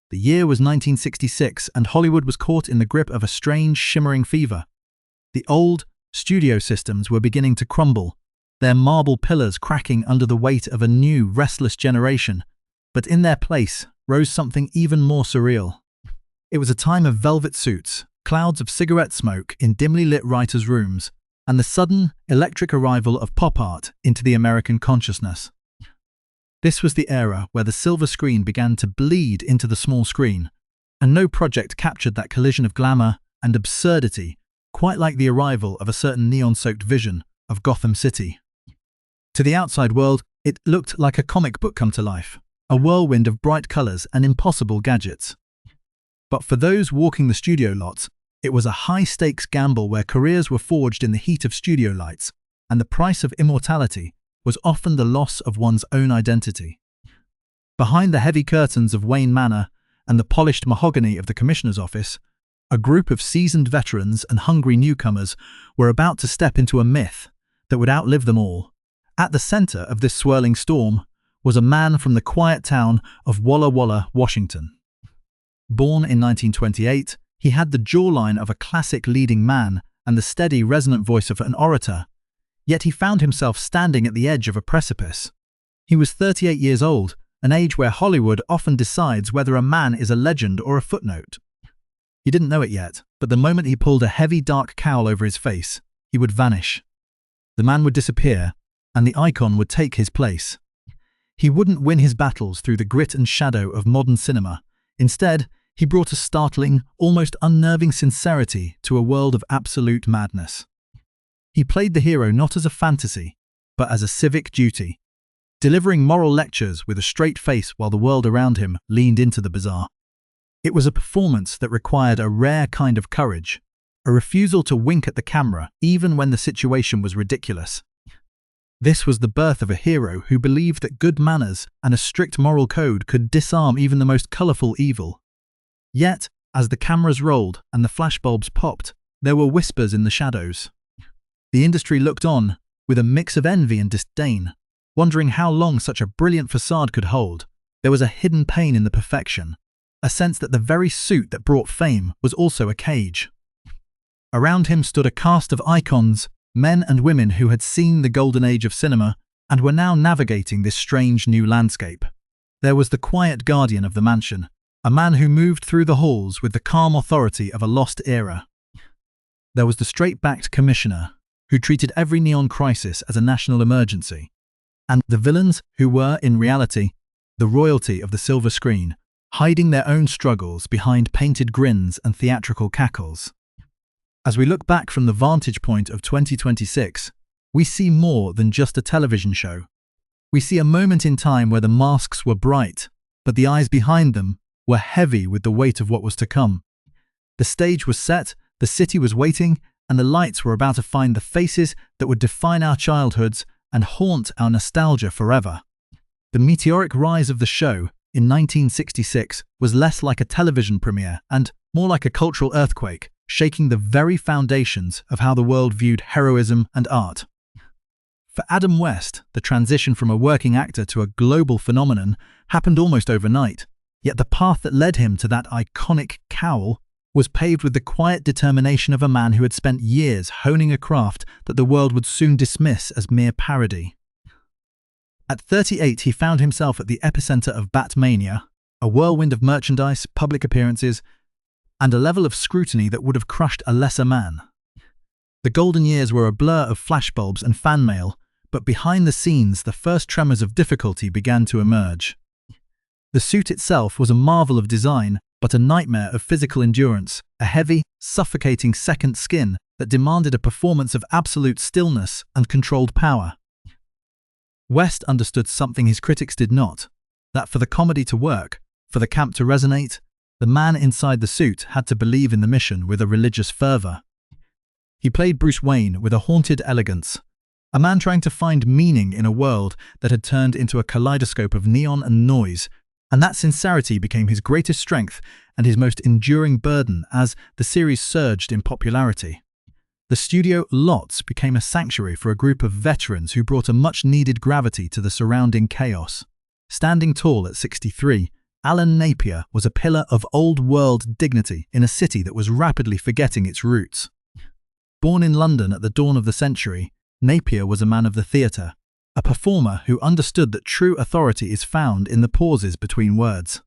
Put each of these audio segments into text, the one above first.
The year was 1966, and Hollywood was caught in the grip of a strange, shimmering fever. The old studio systems were beginning to crumble, their marble pillars cracking under the weight of a new, restless generation. But in their place rose something even more surreal. It was a time of velvet suits, clouds of cigarette smoke in dimly lit writers' rooms, and the sudden, electric arrival of pop art into the American consciousness. This was the era where the silver screen began to bleed into the small screen, and no project captured that collision of glamour and absurdity quite like the arrival of a certain neon-soaked vision of Gotham City. To the outside world, it looked like a comic book come to life, a whirlwind of bright colors and impossible gadgets. But for those walking the studio lots, it was a high-stakes gamble where careers were forged in the heat of studio lights, and the price of immortality was often the loss of one's own identity. Behind the heavy curtains of Wayne Manor and the polished mahogany of the commissioner's office, a group of seasoned veterans and hungry newcomers were about to step into a myth that would outlive them all. At the center of this swirling storm was a man from the quiet town of Walla Walla, Washington. Born in 1928, he had the jawline of a classic leading man and the steady, resonant voice of an orator, yet he found himself standing at the edge of a precipice. He was 38 years old, an age where Hollywood often decides whether a man is a legend or a footnote. He didn't know it yet, but the moment he pulled a heavy, dark cowl over his face, he would vanish. The man would disappear, and the icon would take his place. He wouldn't win his battles through the grit and shadow of modern cinema. Instead, he brought a startling, almost unnerving sincerity to a world of absolute madness. He played the hero not as a fantasy, but as a civic duty, delivering moral lectures with a straight face while the world around him leaned into the bizarre. It was a performance that required a rare kind of courage, a refusal to wink at the camera even when the situation was ridiculous. This was the birth of a hero who believed that good manners and a strict moral code could disarm even the most colorful evil. Yet, as the cameras rolled and the flashbulbs popped, there were whispers in the shadows. The industry looked on, with a mix of envy and disdain, wondering how long such a brilliant facade could hold. There was a hidden pain in the perfection, a sense that the very suit that brought fame was also a cage. Around him stood a cast of icons, men and women who had seen the golden age of cinema and were now navigating this strange new landscape. There was the quiet guardian of the mansion, a man who moved through the halls with the calm authority of a lost era. There was the straight-backed commissioner, who treated every neon crisis as a national emergency. And the villains, who were, in reality, the royalty of the silver screen, hiding their own struggles behind painted grins and theatrical cackles. As we look back from the vantage point of 2026, we see more than just a television show. We see a moment in time where the masks were bright, but the eyes behind them were heavy with the weight of what was to come. The stage was set, the city was waiting, and the lights were about to find the faces that would define our childhoods and haunt our nostalgia forever. The meteoric rise of the show in 1966 was less like a television premiere and more like a cultural earthquake, shaking the very foundations of how the world viewed heroism and art. For Adam West, the transition from a working actor to a global phenomenon happened almost overnight, yet the path that led him to that iconic cowl was paved with the quiet determination of a man who had spent years honing a craft that the world would soon dismiss as mere parody. At 38, he found himself at the epicenter of Bat-mania, a whirlwind of merchandise, public appearances, and a level of scrutiny that would have crushed a lesser man. The golden years were a blur of flashbulbs and fan mail, but behind the scenes, the first tremors of difficulty began to emerge. The suit itself was a marvel of design, but a nightmare of physical endurance, a heavy, suffocating second skin that demanded a performance of absolute stillness and controlled power. West understood something his critics did not, that for the comedy to work, for the camp to resonate, the man inside the suit had to believe in the mission with a religious fervor. He played Bruce Wayne with a haunted elegance, a man trying to find meaning in a world that had turned into a kaleidoscope of neon and noise, and that sincerity became his greatest strength and his most enduring burden as the series surged in popularity. The studio lots became a sanctuary for a group of veterans who brought a much-needed gravity to the surrounding chaos. Standing tall at 63, Alan Napier was a pillar of old-world dignity in a city that was rapidly forgetting its roots. Born in London at the dawn of the century, Napier was a man of the theatre, a performer who understood that true authority is found in the pauses between words.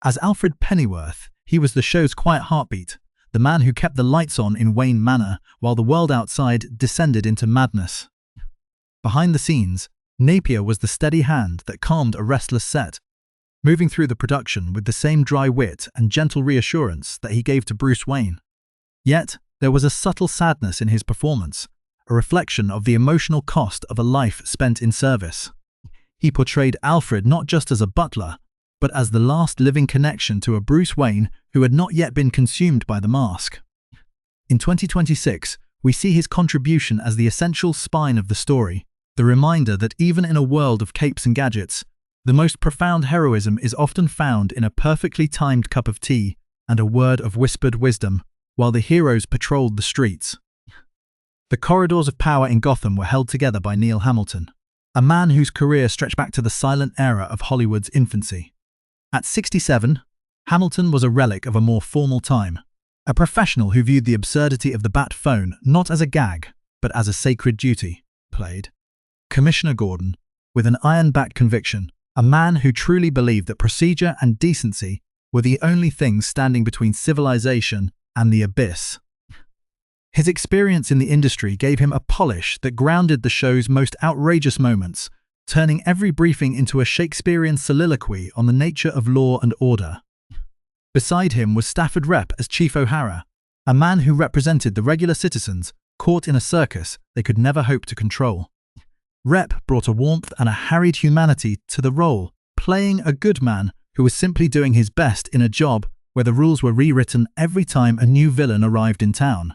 As Alfred Pennyworth, he was the show's quiet heartbeat, the man who kept the lights on in Wayne Manor while the world outside descended into madness. Behind the scenes, Napier was the steady hand that calmed a restless set, moving through the production with the same dry wit and gentle reassurance that he gave to Bruce Wayne. Yet, there was a subtle sadness in his performance, a reflection of the emotional cost of a life spent in service. He portrayed Alfred not just as a butler, but as the last living connection to a Bruce Wayne who had not yet been consumed by the mask. In 2026, we see his contribution as the essential spine of the story, the reminder that even in a world of capes and gadgets, the most profound heroism is often found in a perfectly timed cup of tea and a word of whispered wisdom while the heroes patrolled the streets. The corridors of power in Gotham were held together by Neil Hamilton, a man whose career stretched back to the silent era of Hollywood's infancy. At 67, Hamilton was a relic of a more formal time, a professional who viewed the absurdity of the bat phone not as a gag, but as a sacred duty. Played Commissioner Gordon, with an iron-backed conviction, a man who truly believed that procedure and decency were the only things standing between civilization and the abyss. His experience in the industry gave him a polish that grounded the show's most outrageous moments, turning every briefing into a Shakespearean soliloquy on the nature of law and order. Beside him was Stafford Rep as Chief O'Hara, a man who represented the regular citizens caught in a circus they could never hope to control. Rep brought a warmth and a harried humanity to the role, playing a good man who was simply doing his best in a job where the rules were rewritten every time a new villain arrived in town.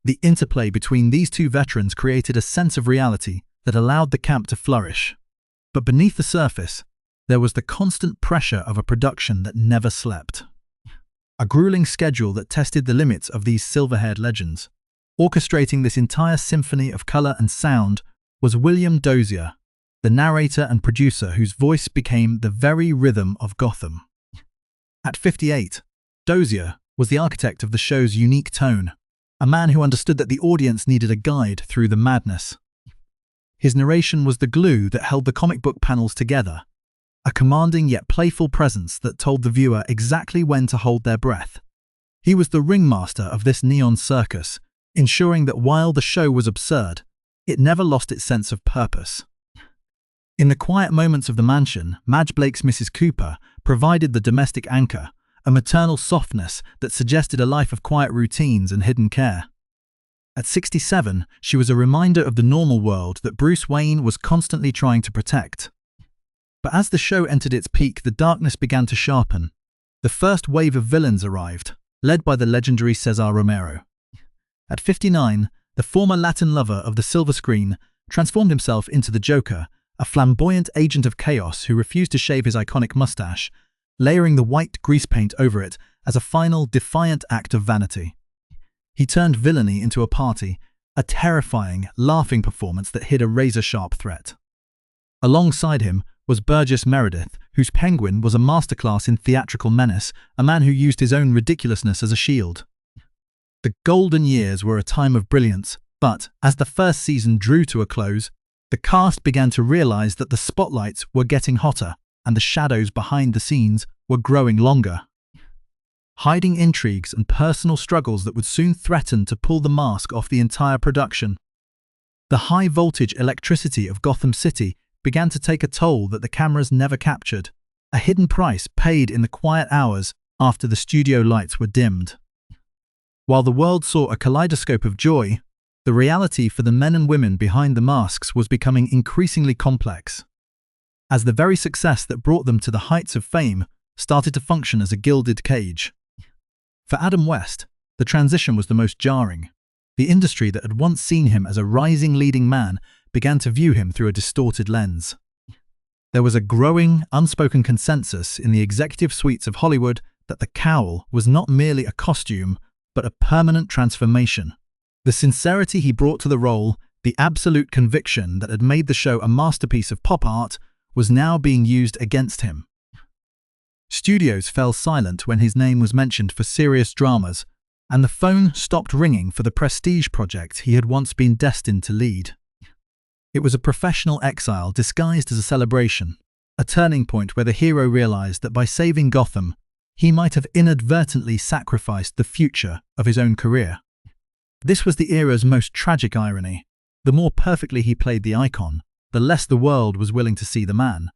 The interplay between these two veterans created a sense of reality that allowed the camp to flourish. But beneath the surface, there was the constant pressure of a production that never slept. A grueling schedule that tested the limits of these silver-haired legends. Orchestrating this entire symphony of color and sound was William Dozier, the narrator and producer whose voice became the very rhythm of Gotham. At 58, Dozier was the architect of the show's unique tone, a man who understood that the audience needed a guide through the madness. His narration was the glue that held the comic book panels together, a commanding yet playful presence that told the viewer exactly when to hold their breath. He was the ringmaster of this neon circus, ensuring that while the show was absurd, it never lost its sense of purpose. In the quiet moments of the mansion, Madge Blake's Mrs. Cooper provided the domestic anchor, a maternal softness that suggested a life of quiet routines and hidden care. At 67, she was a reminder of the normal world that Bruce Wayne was constantly trying to protect. But as the show entered its peak, the darkness began to sharpen. The first wave of villains arrived, led by the legendary Cesar Romero. At 59, the former Latin lover of the silver screen transformed himself into the Joker, a flamboyant agent of chaos who refused to shave his iconic mustache, layering the white grease paint over it as a final, defiant act of vanity. He turned villainy into a party, a terrifying, laughing performance that hid a razor-sharp threat. Alongside him was Burgess Meredith, whose Penguin was a masterclass in theatrical menace, a man who used his own ridiculousness as a shield. The golden years were a time of brilliance, but as the first season drew to a close, the cast began to realize that the spotlights were getting hotter and the shadows behind the scenes were growing longer, hiding intrigues and personal struggles that would soon threaten to pull the mask off the entire production. The high-voltage electricity of Gotham City began to take a toll that the cameras never captured, a hidden price paid in the quiet hours after the studio lights were dimmed. While the world saw a kaleidoscope of joy, the reality for the men and women behind the masks was becoming increasingly complex, as the very success that brought them to the heights of fame started to function as a gilded cage. For Adam West, the transition was the most jarring. The industry that had once seen him as a rising leading man began to view him through a distorted lens. There was a growing, unspoken consensus in the executive suites of Hollywood that the cowl was not merely a costume, but a permanent transformation. The sincerity he brought to the role, the absolute conviction that had made the show a masterpiece of pop art, was now being used against him. studios fell silent when his name was mentioned for serious dramas, and the phone stopped ringing for the prestige project he had once been destined to lead. It was a professional exile disguised as a celebration, a turning point where the hero realized that by saving Gotham, he might have inadvertently sacrificed the future of his own career. This was the era's most tragic irony. The more perfectly he played the icon, the less the world was willing to see the man.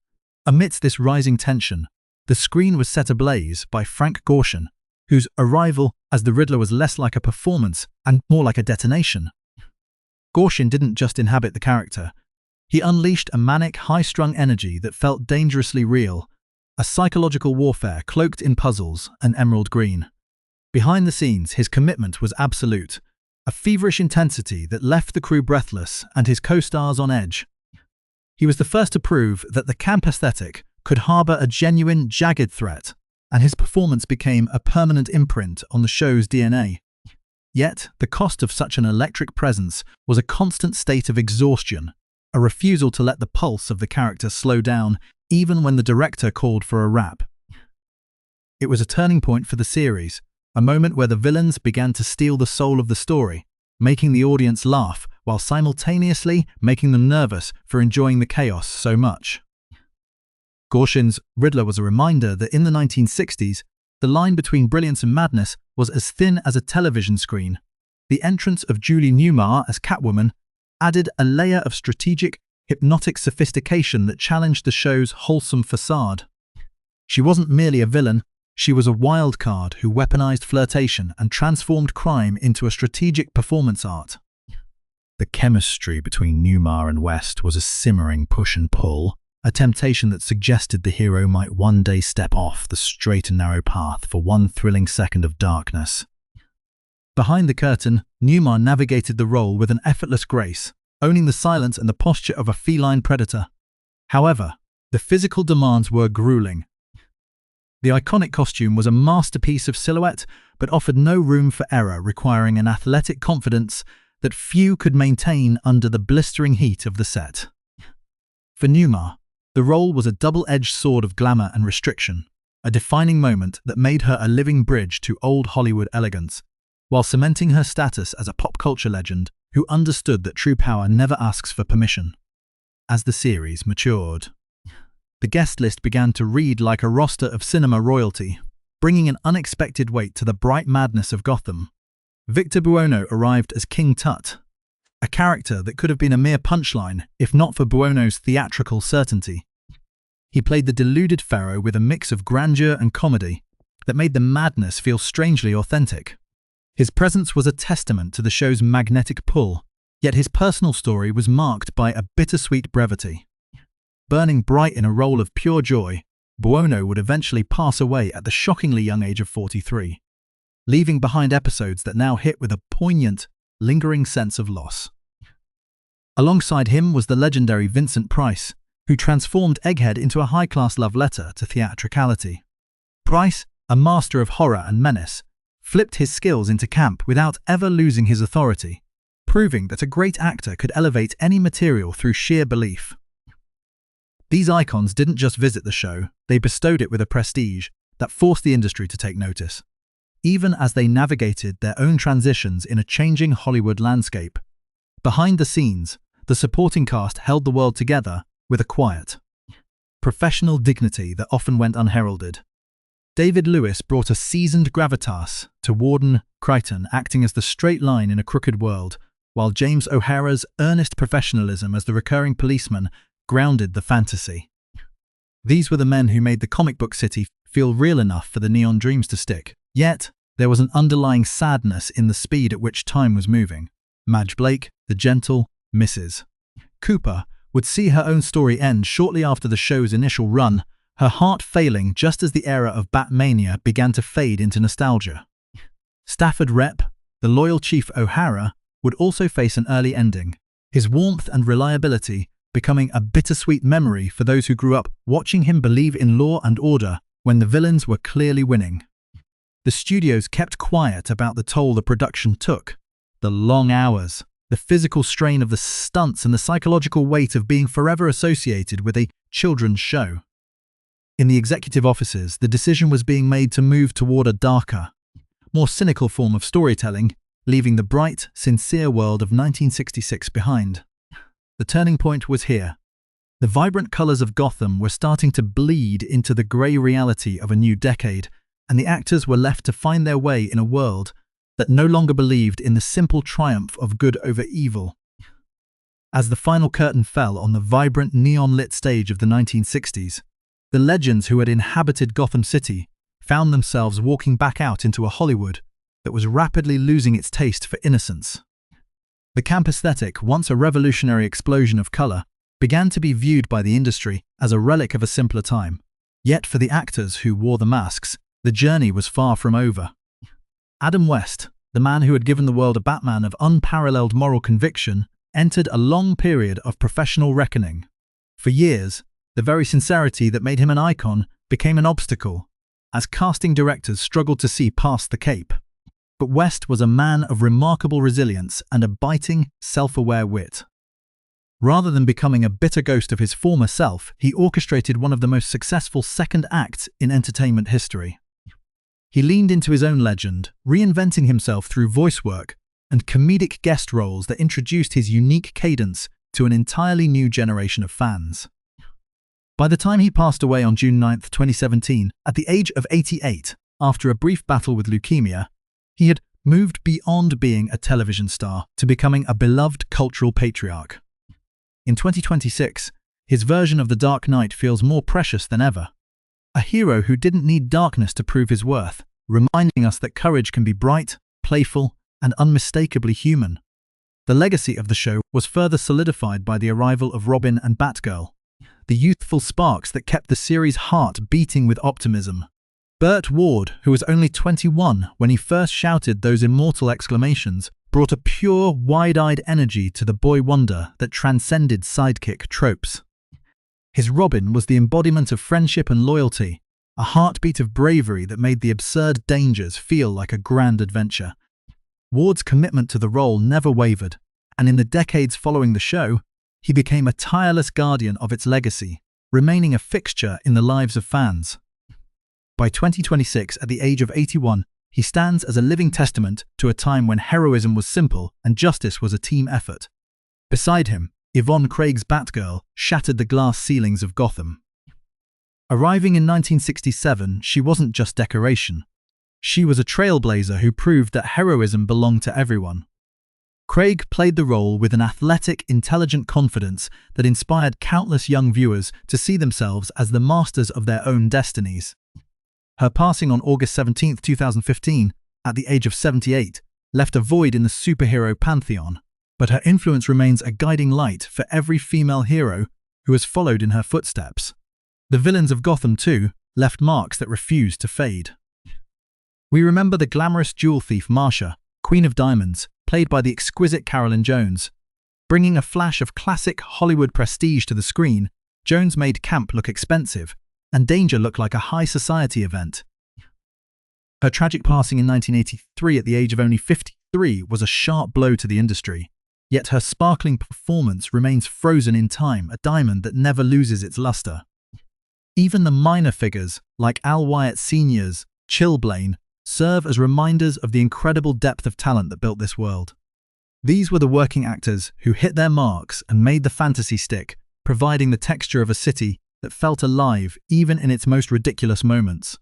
Amidst this rising tension, the screen was set ablaze by Frank Gorshin, whose arrival as the Riddler was less like a performance and more like a detonation. Gorshin didn't just inhabit the character. He unleashed a manic, high-strung energy that felt dangerously real, a psychological warfare cloaked in puzzles and emerald green. Behind the scenes, his commitment was absolute, a feverish intensity that left the crew breathless and his co-stars on edge. He was the first to prove that the camp aesthetic could harbor a genuine, jagged threat, and his performance became a permanent imprint on the show's DNA. Yet, the cost of such an electric presence was a constant state of exhaustion, a refusal to let the pulse of the character slow down even when the director called for a wrap. It was a turning point for the series, a moment where the villains began to steal the soul of the story, making the audience laugh while simultaneously making them nervous for enjoying the chaos so much. Gorshin's Riddler was a reminder that in the 1960s, the line between brilliance and madness was as thin as a television screen. The entrance of Julie Newmar as Catwoman added a layer of strategic, hypnotic sophistication that challenged the show's wholesome facade. She wasn't merely a villain, she was a wild card who weaponized flirtation and transformed crime into a strategic performance art. The chemistry between Newmar and West was a simmering push and pull, a temptation that suggested the hero might one day step off the straight and narrow path for one thrilling second of darkness. Behind the curtain, Newmar navigated the role with an effortless grace, owning the silence and the posture of a feline predator. However, the physical demands were grueling. The iconic costume was a masterpiece of silhouette, but offered no room for error, requiring an athletic confidence that few could maintain under the blistering heat of the set. For Newmar, the role was a double-edged sword of glamour and restriction, a defining moment that made her a living bridge to old Hollywood elegance, while cementing her status as a pop culture legend who understood that true power never asks for permission. As the series matured, the guest list began to read like a roster of cinema royalty, bringing an unexpected weight to the bright madness of Gotham. Victor Buono arrived as King Tut, a character that could have been a mere punchline if not for Buono's theatrical certainty. He played the deluded pharaoh with a mix of grandeur and comedy that made the madness feel strangely authentic. His presence was a testament to the show's magnetic pull, yet his personal story was marked by a bittersweet brevity. Burning bright in a role of pure joy, Buono would eventually pass away at the shockingly young age of 43, leaving behind episodes that now hit with a poignant, lingering sense of loss. Alongside him was the legendary Vincent Price, who transformed Egghead into a high-class love letter to theatricality. Price, a master of horror and menace, flipped his skills into camp without ever losing his authority, proving that a great actor could elevate any material through sheer belief. These icons didn't just visit the show, they bestowed it with a prestige that forced the industry to take notice, even as they navigated their own transitions in a changing Hollywood landscape. Behind the scenes, the supporting cast held the world together with a quiet, professional dignity that often went unheralded. David Lewis brought a seasoned gravitas to Warden Crichton, acting as the straight line in a crooked world, while James O'Hara's earnest professionalism as the recurring policeman grounded the fantasy. These were the men who made the comic book city feel real enough for the neon dreams to stick. Yet, there was an underlying sadness in the speed at which time was moving. Madge Blake, the gentle Mrs. Cooper, would see her own story end shortly after the show's initial run, her heart failing just as the era of Bat-mania began to fade into nostalgia. Stafford Rep, the loyal Chief O'Hara, would also face an early ending, his warmth and reliability becoming a bittersweet memory for those who grew up watching him believe in law and order when the villains were clearly winning. The studios kept quiet about the toll the production took, the long hours, the physical strain of the stunts and the psychological weight of being forever associated with a children's show. In the executive offices, the decision was being made to move toward a darker, more cynical form of storytelling, leaving the bright, sincere world of 1966 behind. The turning point was here. The vibrant colors of Gotham were starting to bleed into the grey reality of a new decade, and the actors were left to find their way in a world that no longer believed in the simple triumph of good over evil. As the final curtain fell on the vibrant neon-lit stage of the 1960s, the legends who had inhabited Gotham City found themselves walking back out into a Hollywood that was rapidly losing its taste for innocence. The camp aesthetic, once a revolutionary explosion of color, began to be viewed by the industry as a relic of a simpler time. Yet for the actors who wore the masks, the journey was far from over. Adam West, the man who had given the world a Batman of unparalleled moral conviction, entered a long period of professional reckoning. For years, the very sincerity that made him an icon became an obstacle, as casting directors struggled to see past the cape. But West was a man of remarkable resilience and a biting, self-aware wit. Rather than becoming a bitter ghost of his former self, he orchestrated one of the most successful second acts in entertainment history. He leaned into his own legend, reinventing himself through voice work and comedic guest roles that introduced his unique cadence to an entirely new generation of fans. By the time he passed away on June 9, 2017, at the age of 88, after a brief battle with leukemia, he had moved beyond being a television star to becoming a beloved cultural patriarch. In 2026, his version of the Dark Knight feels more precious than ever. A hero who didn't need darkness to prove his worth, reminding us that courage can be bright, playful, and unmistakably human. The legacy of the show was further solidified by the arrival of Robin and Batgirl, the youthful sparks that kept the series' heart beating with optimism. Burt Ward, who was only 21 when he first shouted those immortal exclamations, brought a pure, wide-eyed energy to the boy wonder that transcended sidekick tropes. His Robin was the embodiment of friendship and loyalty, a heartbeat of bravery that made the absurd dangers feel like a grand adventure. Ward's commitment to the role never wavered, and in the decades following the show, he became a tireless guardian of its legacy, remaining a fixture in the lives of fans. By 2026, at the age of 81, he stands as a living testament to a time when heroism was simple and justice was a team effort. Beside him, Yvonne Craig's Batgirl shattered the glass ceilings of Gotham. Arriving in 1967, she wasn't just decoration. She was a trailblazer who proved that heroism belonged to everyone. Craig played the role with an athletic, intelligent confidence that inspired countless young viewers to see themselves as the masters of their own destinies. Her passing on August 17, 2015, at the age of 78, left a void in the superhero pantheon, but her influence remains a guiding light for every female hero who has followed in her footsteps. The villains of Gotham, too, left marks that refused to fade. We remember the glamorous jewel thief Marcia, Queen of Diamonds, played by the exquisite Carolyn Jones. Bringing a flash of classic Hollywood prestige to the screen, Jones made camp look expensive, and danger looked like a high society event. Her tragic passing in 1983 at the age of only 53 was a sharp blow to the industry, yet her sparkling performance remains frozen in time, a diamond that never loses its luster. Even the minor figures, like Al Wyatt Sr.'s Chilblain, serve as reminders of the incredible depth of talent that built this world. These were the working actors who hit their marks and made the fantasy stick, providing the texture of a city that felt alive even in its most ridiculous moments.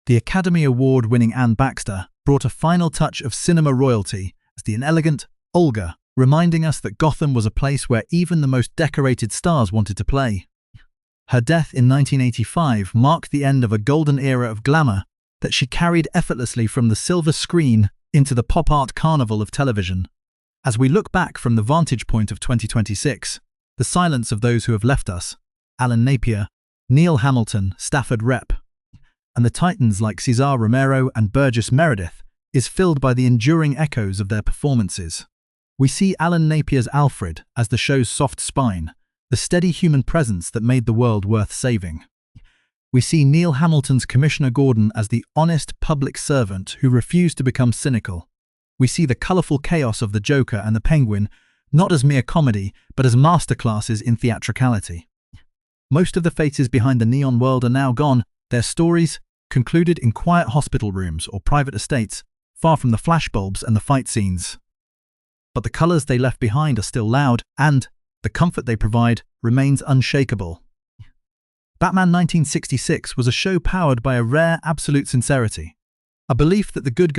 The Academy Award-winning Anne Baxter brought a final touch of cinema royalty as the inelegant Olga, reminding us that Gotham was a place where even the most decorated stars wanted to play. Her death in 1985 marked the end of a golden era of glamour that she carried effortlessly from the silver screen into the pop art carnival of television. As we look back from the vantage point of 2026, the silence of those who have left us, Alan Napier, Neil Hamilton, Stafford Rep, and the titans like Cesar Romero and Burgess Meredith, is filled by the enduring echoes of their performances. We see Alan Napier's Alfred as the show's soft spine, the steady human presence that made the world worth saving. We see Neil Hamilton's Commissioner Gordon as the honest public servant who refused to become cynical. We see the colourful chaos of the Joker and the Penguin not as mere comedy, but as masterclasses in theatricality. Most of the faces behind the neon world are now gone, their stories concluded in quiet hospital rooms or private estates, far from the flashbulbs and the fight scenes. But the colors they left behind are still loud, and the comfort they provide remains unshakable. Batman 1966 was a show powered by a rare absolute sincerity, a belief that the good